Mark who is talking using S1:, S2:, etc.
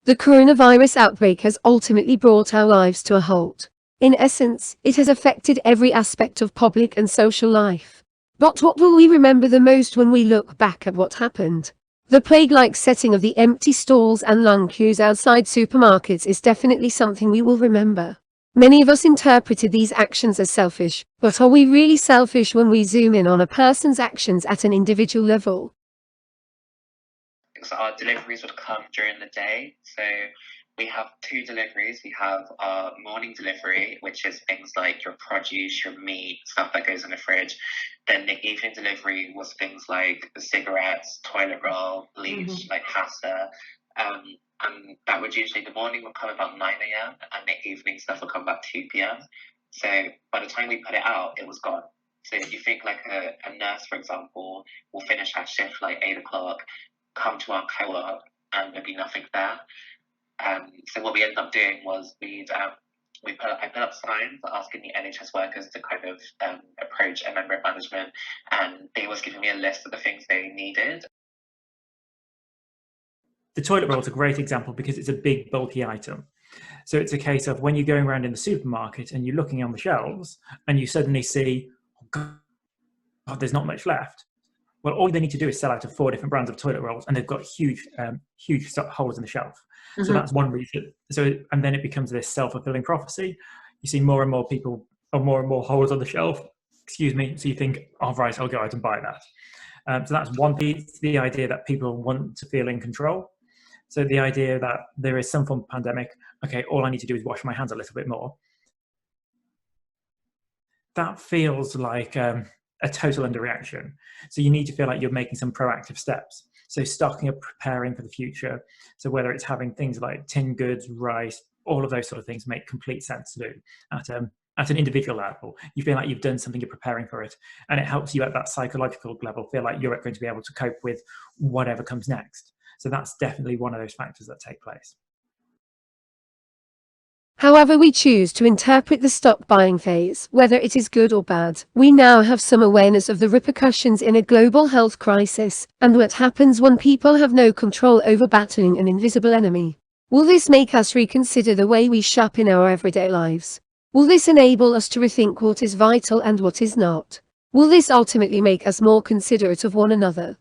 S1: The coronavirus outbreak has ultimately brought our lives to a halt. In essence, it has affected every aspect of public and social life. But what will we remember the most when we look back at what happened? The plague-like setting of the empty stalls and long queues outside supermarkets is definitely something we will remember. Many of us interpreted these actions as selfish, but are we really selfish when we zoom in on a person's actions at an individual level?
S2: So our deliveries would come during the day. So we have two deliveries. We have our morning delivery, which is things like your produce, your meat, stuff that goes in the fridge. Then the evening delivery was things like cigarettes, toilet roll, bleach, like pasta. And that would usually, the morning would come about 9 a.m. and the evening stuff would come about 2 p.m. So by the time we put it out, it was gone. So if you think like a nurse, for example, will finish her shift like 8 o'clock, come to our co-op, and there'd be nothing there. So what we ended up doing was I put up signs asking the NHS workers to kind of approach a member of management, and they was giving me a list of the things they needed.
S3: The toilet roll is a great example because it's a big, bulky item. So it's a case of when you're going around in the supermarket and you're looking on the shelves and you suddenly see, oh God, there's not much left. Well, all they need to do is sell out of 4 different brands of toilet rolls, and they've got huge holes in the shelf. So that's one reason. And then it becomes this self-fulfilling prophecy. You see more and more people, or more and more holes on the shelf. Excuse me. So you think, oh right, I'll go out and buy that. So that's one piece. The idea that people want to feel in control. So the idea that there is some form of pandemic. Okay, all I need to do is wash my hands a little bit more. That feels like a total underreaction. So you need to feel like you're making some proactive steps. So stocking up, preparing for the future. So whether it's having things like tin goods, rice, all of those sort of things make complete sense to do at an individual level. You feel like you've done something, you're preparing for it. And it helps you at that psychological level feel like you're going to be able to cope with whatever comes next. So that's definitely one of those factors that take place.
S1: However we choose to interpret the stock buying phase, whether it is good or bad, we now have some awareness of the repercussions in a global health crisis, and what happens when people have no control over battling an invisible enemy. Will this make us reconsider the way we shop in our everyday lives? Will this enable us to rethink what is vital and what is not? Will this ultimately make us more considerate of one another?